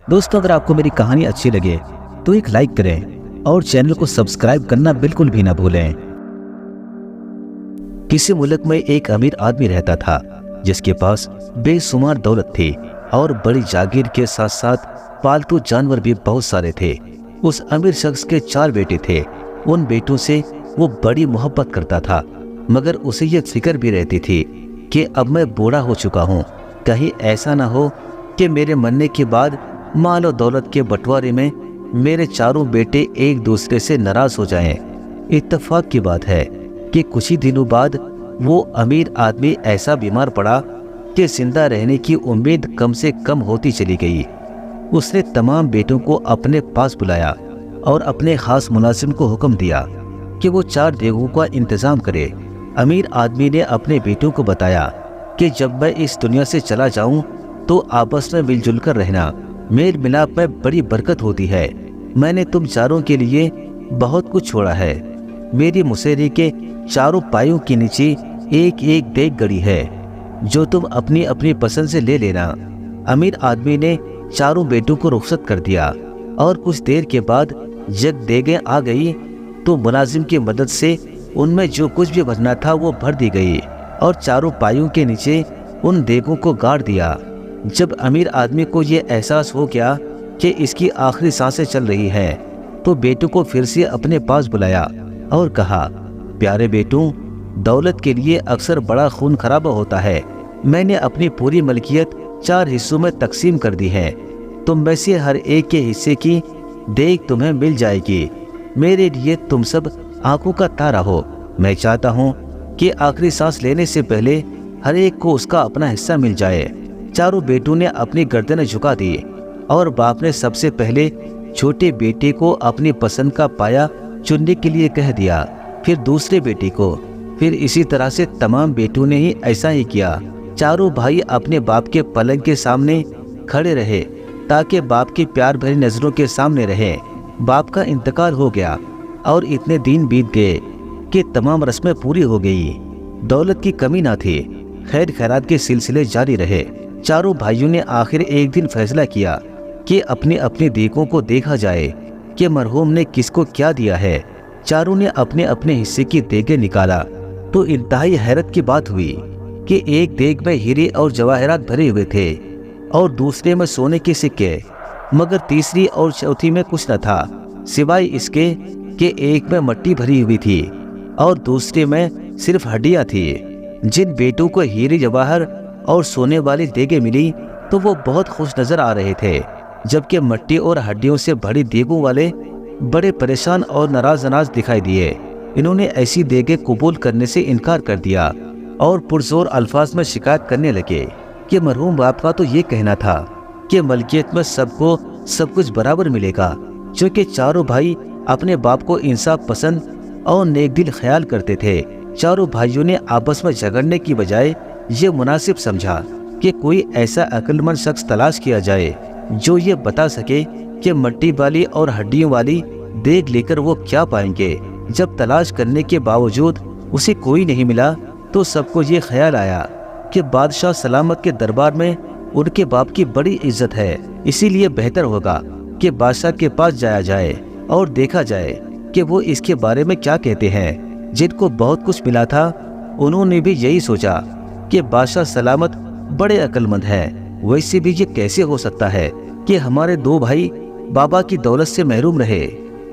दोस्तों, अगर आपको मेरी कहानी अच्छी लगे तो एक लाइक करें और चैनल को सब्सक्राइब करना बिल्कुल भी ना भूलें। किसी मुल्क में एक अमीर आदमी रहता था जिसके पास बेशुमार दौलत थी और बड़ी जागीर के साथ साथ पालतू जानवर भी बहुत सारे थे। उस अमीर शख्स के 4 बेटे थे। उन बेटों से वो बड़ी मोहब्बत करता था, मगर उसे ये फिक्र भी रहती थी कि अब मैं बूढ़ा हो चुका हूँ, कहीं ऐसा ना हो कि मेरे मरने के बाद माल और दौलत के बंटवारे में मेरे 4 बेटे एक दूसरे से नाराज हो जाएं। इत्तेफाक की बात है कि कुछ ही दिनों बाद वो अमीर आदमी ऐसा बीमार पड़ा कि जिंदा रहने की उम्मीद कम से कम होती चली गई। उसने तमाम बेटों को अपने पास बुलाया और अपने खास मुलाजिम को हुक्म दिया कि वो 4 देगों का इंतजाम करे। अमीर आदमी ने अपने बेटों को बताया कि जब मैं इस दुनिया से चला जाऊं तो आपस में मिलजुल कर रहना, मेल मिलाप में बड़ी बरकत होती है। मैंने तुम 4 के लिए बहुत कुछ छोड़ा है। मेरी मुसेरी के 4 पायों के नीचे एक एक देग गड़ी है जो तुम अपनी अपनी पसंद से ले लेना। अमीर आदमी ने 4 बेटों को रुखसत कर दिया और कुछ देर के बाद जब देगें आ गई तो मुलाजिम की मदद से उनमें जो कुछ भी भरना था वो भर दी गई और 4 पायों के नीचे उन देगों को गाड़ दिया। जब अमीर आदमी को ये एहसास हो गया कि इसकी आखिरी सांसें चल रही हैं, तो बेटों को फिर से अपने पास बुलाया और कहा, प्यारे बेटों, दौलत के लिए अक्सर बड़ा खून खराबा होता है। मैंने अपनी पूरी मलकियत 4 हिस्सों में तकसीम कर दी है। तुम में से हर एक के हिस्से की देग तुम्हें मिल जाएगी। मेरे लिए तुम सब आंखों का तारा हो। मैं चाहता हूँ कि आखिरी सांस लेने से पहले हर एक को उसका अपना हिस्सा मिल जाए। 4 बेटों ने अपनी गर्दनें झुका दी और बाप ने सबसे पहले छोटे बेटे को अपनी पसंद का पाया चुनने के लिए कह दिया, फिर दूसरे बेटे को, फिर इसी तरह से तमाम बेटों ने ही ऐसा ही किया। 4 भाई अपने बाप के पलंग के सामने खड़े रहे ताकि बाप की प्यार भरी नजरों के सामने रहे। बाप का इंतकाल हो गया और इतने दिन बीत गए कि तमाम रस्में पूरी हो गई। दौलत की कमी ना थी। खैर खैरात के सिलसिले जारी रहे। 4 भाइयों ने आखिर एक दिन फैसला किया कि अपने अपने देगों को देखा जाए कि मरहूम ने किसको क्या दिया है। 4 ने अपने अपने हिस्से की देगें निकाला तो इंतहाई हैरत की बात हुई कि एक देग में हीरे और जवाहरात भरे हुए थे और दूसरे में सोने के सिक्के, मगर तीसरी और चौथी में कुछ न था सिवाय इसके कि एक में मिट्टी भरी हुई थी और दूसरे में सिर्फ हड्डियां थी। जिन बेटों को हीरे जवाहर और सोने वाली देगें मिली तो वो बहुत खुश नजर आ रहे थे, जबकि मिट्टी और हड्डियों से भरी देगों वाले बड़े परेशान और नाराज दिखाई दिए। इन्होंने ऐसी देगें कबूल करने से इनकार कर दिया और पुरजोर अल्फाज में शिकायत करने लगे कि मरहूम बाप का तो ये कहना था कि मलकियत में सबको सब कुछ बराबर मिलेगा, क्योंकि 4 भाई अपने बाप को इंसाफ पसंद और नेक दिल ख्याल करते थे। 4 भाइयों ने आपस में झगड़ने की बजाय ये मुनासिब समझा कि कोई ऐसा अक्लमंद शख्स तलाश किया जाए जो ये बता सके कि मिट्टी वाली और हड्डियों वाली देग लेकर वो क्या पाएंगे। जब तलाश करने के बावजूद उसे कोई नहीं मिला तो सबको ये ख्याल आया कि बादशाह सलामत के दरबार में उनके बाप की बड़ी इज्जत है, इसीलिए बेहतर होगा कि बादशाह के पास जाया जाए और देखा जाए कि वो इसके बारे में क्या कहते हैं। जिनको बहुत कुछ मिला था उन्होंने भी यही सोचा कि बादशाह सलामत बड़े अक्लमंद हैं, वैसे भी ये कैसे हो सकता है कि हमारे 2 भाई बाबा की दौलत से महरूम रहे।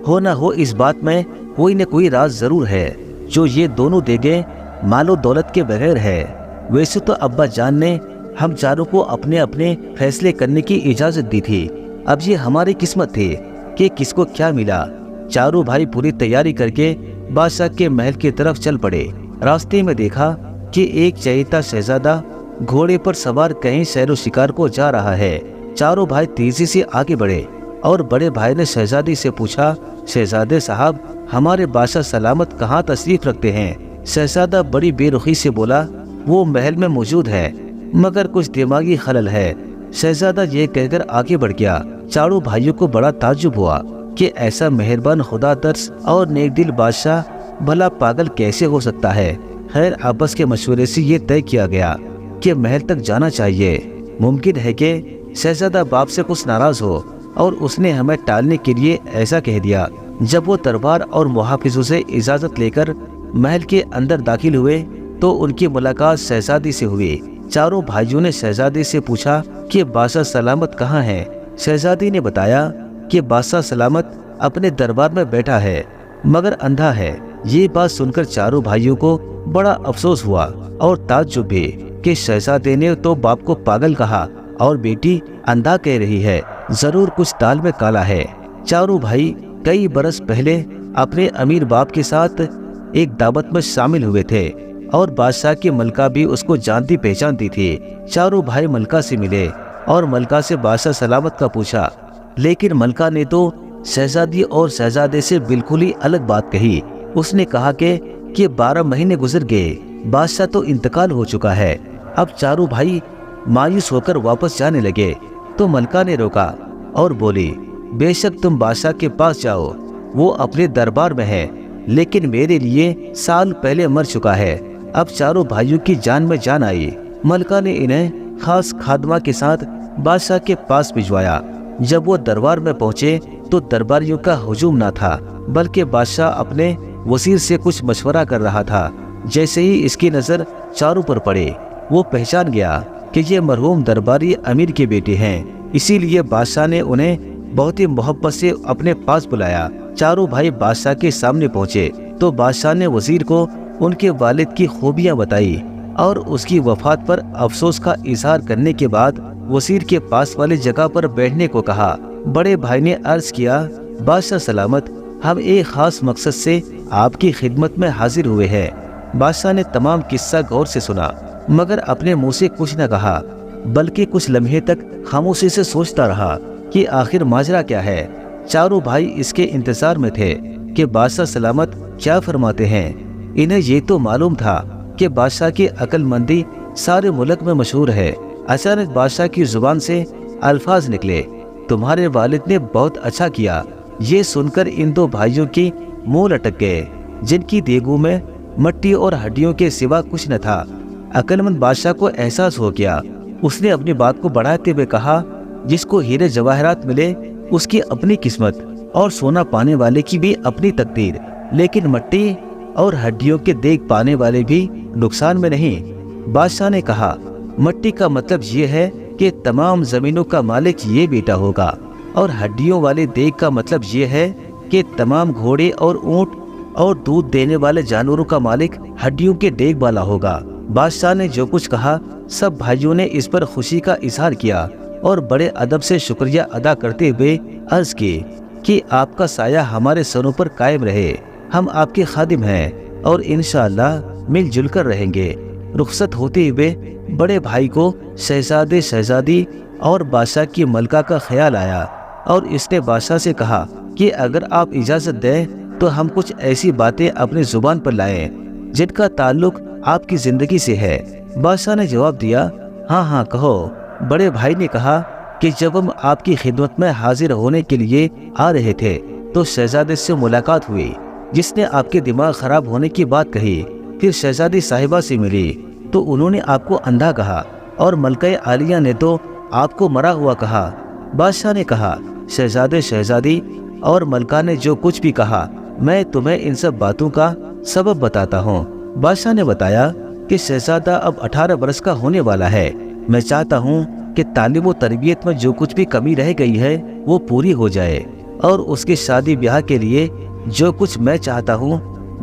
हो ना हो इस बात में कोई न कोई राज जरूर है जो ये दोनों देगें मालो दौलत के बगैर है। वैसे तो अब्बा जान ने हम 4 को अपने अपने फैसले करने की इजाजत दी थी। अब ये हमारी किस्मत थी कि किसको क्या मिला। 4 भाई पूरी तैयारी करके बादशाह के महल की तरफ चल पड़े। रास्ते में देखा कि एक चहेता शहजादा घोड़े पर सवार कहीं सैरो शिकार को जा रहा है। 4 भाई तेजी से आगे बढ़े और बड़े भाई ने शहजादी से पूछा, शहजादे साहब, हमारे बादशाह सलामत कहाँ तशरीफ रखते हैं? शहजादा बड़ी बेरुखी से बोला, वो महल में मौजूद है, मगर कुछ दिमागी खलल है। शहजादा ये कहकर आगे बढ़ गया। 4 भाइयों को बड़ा ताज्जुब हुआ कि ऐसा मेहरबान खुदा दर्स और नेक दिल बादशाह भला पागल कैसे हो सकता है। खैर आपस के मशवरे से ये तय किया गया कि महल तक जाना चाहिए। मुमकिन है कि शहजादा बाप से कुछ नाराज हो और उसने हमें टालने के लिए ऐसा कह दिया। जब वो दरबार और मुहाफिजों से इजाजत लेकर महल के अंदर दाखिल हुए तो उनकी मुलाकात शहजादी से हुई। चारों भाइयों ने शहजादी से पूछा कि बादशाह सलामत कहाँ है। शहजादी ने बताया कि बादशाह सलामत अपने दरबार में बैठा है मगर अंधा है। ये बात सुनकर चारों भाइयों को बड़ा अफसोस हुआ और ताज्जुब भी कि शहजादे ने तो बाप को पागल कहा और बेटी अंधा कह रही है, जरूर कुछ दाल में काला है। चारों भाई कई बरस पहले अपने अमीर बाप के साथ एक दावत में शामिल हुए थे और बादशाह की मलका भी उसको जानती पहचानती थी। चारों भाई मलका से मिले और मलका से बादशाह सलामत का पूछा, लेकिन मलका ने तो शहजादी और शहजादे से बिल्कुल ही अलग बात कही। उसने कहा कि 12 महीने गुजर गए, बादशाह तो इंतकाल हो चुका है। अब चारों भाई मायूस होकर वापस जाने लगे तो मलका ने रोका और बोली, बेशक तुम बादशाह के पास जाओ, वो अपने दरबार में है, लेकिन मेरे लिए साल पहले मर चुका है। अब चारों भाइयों की जान में जान आई। मलका ने इन्हें खास खादमा के साथ बादशाह के पास भिजवाया। जब वो दरबार में पहुंचे तो दरबारियों का हुजूम न था, बल्कि बादशाह अपने वजीर से कुछ मशवरा कर रहा था। जैसे ही इसकी नजर चारों पर पड़े वो पहचान गया कि ये मरहूम दरबारी अमीर के बेटे हैं। इसीलिए बादशाह ने उन्हें बहुत ही मोहब्बत से अपने पास बुलाया। चारों भाई बादशाह के सामने पहुंचे तो बादशाह ने वजीर को उनके वालिद की खूबियां बताई और उसकी वफात पर अफसोस का इजहार करने के बाद वजीर के पास वाली जगह पर बैठने को कहा। बड़े भाई ने अर्ज किया, बादशाह सलामत, हम एक खास मकसद से आपकी खिदमत में हाजिर हुए हैं। बादशाह ने तमाम किस्सा गौर से सुना मगर अपने मुंह से कुछ न कहा, बल्कि कुछ लम्हे तक खामोशी से सोचता रहा कि आखिर माजरा क्या है। चारों भाई इसके इंतजार में थे कि बादशाह सलामत क्या फरमाते हैं। इन्हें ये तो मालूम था कि बादशाह की अक्लमंदी सारे मुल्क में मशहूर है। अचानक बादशाह की जुबान से अल्फाज निकले, तुम्हारे वालिद ने बहुत अच्छा किया। ये सुनकर इन दो भाइयों की मुंह लटक गए, जिनकी देगों में मट्टी और हड्डियों के सिवा कुछ न था। अक्लमंद बादशाह को एहसास हो गया। उसने अपनी बात को बढ़ाते हुए कहा, जिसको हीरे जवाहरात मिले उसकी अपनी किस्मत और सोना पाने वाले की भी अपनी तकदीर, लेकिन मट्टी और हड्डियों के देख पाने वाले भी नुकसान में नहीं। बादशाह ने कहा, मट्टी का मतलब ये है कि तमाम जमीनों का मालिक ये बेटा होगा और हड्डियों वाले देख का मतलब ये है कि तमाम घोड़े और ऊंट और दूध देने वाले जानवरों का मालिक हड्डियों के देख वाला होगा। बादशाह ने जो कुछ कहा सब भाइयों ने इस पर खुशी का इजहार किया और बड़े अदब से शुक्रिया अदा करते हुए अर्ज की कि आपका साया हमारे सरों पर कायम रहे। हम आपके खादिम हैं और इंशाअल्लाह मिलजुल कर रहेंगे। रुखसत होते हुए बड़े भाई को शहजादे शहजादी और बादशाह की मलका का ख्याल आया और इसने बादशाह से कहा कि अगर आप इजाज़त दें तो हम कुछ ऐसी बातें अपनी जुबान पर लाएं जिनका ताल्लुक आपकी ज़िंदगी से है। बादशाह ने जवाब दिया, हाँ हाँ कहो। बड़े भाई ने कहा कि जब हम आपकी खिदमत में हाजिर होने के लिए आ रहे थे तो शहजादे से मुलाकात हुई, जिसने आपके दिमाग खराब होने की बात कही। फिर शहजादी साहिबा से मिली तो उन्होंने आपको अंधा कहा और मलका आलिया ने तो आपको मरा हुआ कहा। बादशाह ने कहा, शहजादे शहजादी और मलका ने जो कुछ भी कहा मैं तुम्हें इन सब बातों का सबब बताता हूँ। बादशाह ने बताया कि शहजादा अब 18 बरस का होने वाला है। मैं चाहता हूँ कि तालीम व तरबियत में जो कुछ भी कमी रह गई है वो पूरी हो जाए और उसकी शादी ब्याह के लिए जो कुछ मैं चाहता हूँ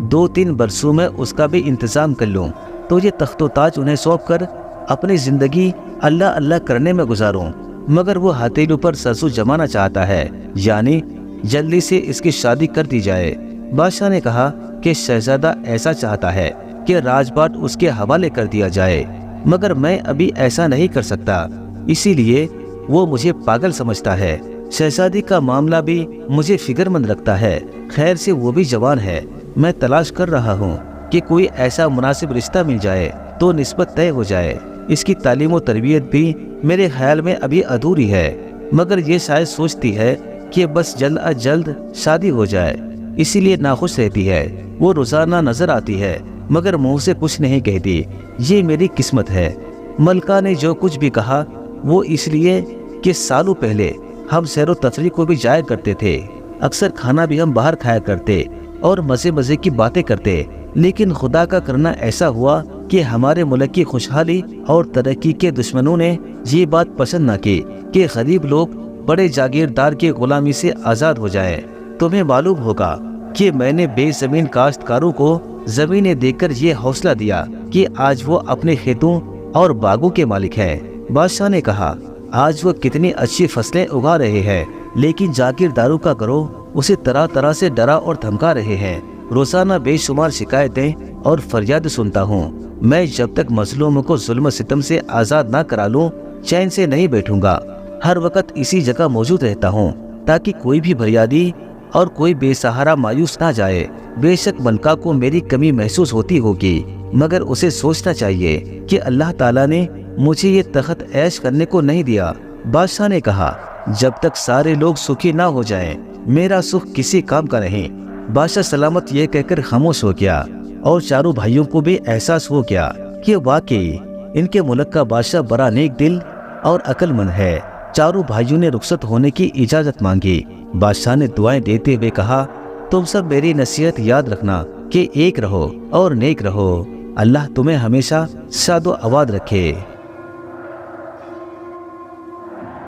2-3 बरसों में उसका भी इंतजाम कर लूँ तो ये तख्तो ताज उन्हें सौंप कर अपनी जिंदगी अल्लाह अल्लाह करने में गुजारूं। मगर वो हथेलियों पर सरसों जमाना चाहता है, यानी जल्दी से इसकी शादी कर दी जाए। बादशाह ने कहा कि शहजादा ऐसा चाहता है कि राजपाट उसके हवाले कर दिया जाए, मगर मैं अभी ऐसा नहीं कर सकता, इसीलिए वो मुझे पागल समझता है। शहजादी का मामला भी मुझे फिक्रमंद लगता है। खैर से वो भी जवान है। मैं तलाश कर रहा हूँ कि कोई ऐसा मुनासिब रिश्ता मिल जाए तो निस्बत तय हो जाए। इसकी तालीम व तरबियत भी मेरे ख्याल में अभी अधूरी है, मगर ये शायद सोचती है कि बस जल्द अज जल्द शादी हो जाए, इसीलिए नाखुश रहती है। वो रोजाना नजर आती है मगर मुंह से कुछ नहीं कहती। ये मेरी किस्मत है। मलका ने जो कुछ भी कहा वो इसलिए کہ سالوں پہلے ہم سیر و تفریح کو بھی جایا کرتے تھے، اکثر کھانا بھی ہم باہر کھایا کرتے اور مزے مزے کی باتیں کرتے، لیکن خدا کا کرنا ایسا ہوا کہ ہمارے ملک کی خوشحالی اور ترقی کے دشمنوں نے یہ بات پسند نہ کی کہ غریب لوگ بڑے جاگیردار کی غلامی سے آزاد ہو جائیں۔ تمہیں معلوم ہوگا کہ میں نے بے زمین کاشتکاروں کو زمینیں دے کر یہ حوصلہ دیا کہ آج وہ اپنے کھیتوں اور باغوں کے مالک ہیں۔ بادشاہ نے کہا، آج وہ کتنی اچھی فصلیں اگا رہے ہیں، لیکن جاگیرداروں کا گروہ اسے طرح طرح سے ڈرا اور دھمکا رہے ہیں۔ روزانہ بے شمار شکایتیں اور فریاد سنتا ہوں۔ میں جب تک مظلوموں کو ظلم و ستم سے آزاد نہ کرا لوں چین سے نہیں بیٹھوں گا۔ ہر وقت اسی جگہ موجود رہتا ہوں تاکہ کوئی بھی فریادی اور کوئی بے سہارا مایوس نہ جائے۔ بے شک ملکہ کو میری کمی محسوس ہوتی ہوگی، مگر اسے سوچنا چاہیے کہ اللہ تعالیٰ نے مجھے یہ تخت عیش کرنے کو نہیں دیا۔ بادشاہ نے کہا، جب تک سارے لوگ سکھی نہ ہو جائیں میرا سکھ کسی کام کا نہیں۔ بادشاہ سلامت یہ کہہ کر خاموش ہو گیا، اور چاروں بھائیوں کو بھی احساس ہو گیا کہ واقعی ان کے ملک کا بادشاہ بڑا نیک دل اور عقل مند ہے۔ چاروں بھائیوں نے رخصت ہونے کی اجازت مانگی۔ بادشاہ نے دعائیں دیتے ہوئے کہا، تم سب میری نصیحت یاد رکھنا کہ ایک رہو اور نیک رہو۔ اللہ تمہیں ہمیشہ شاد و آباد رکھے۔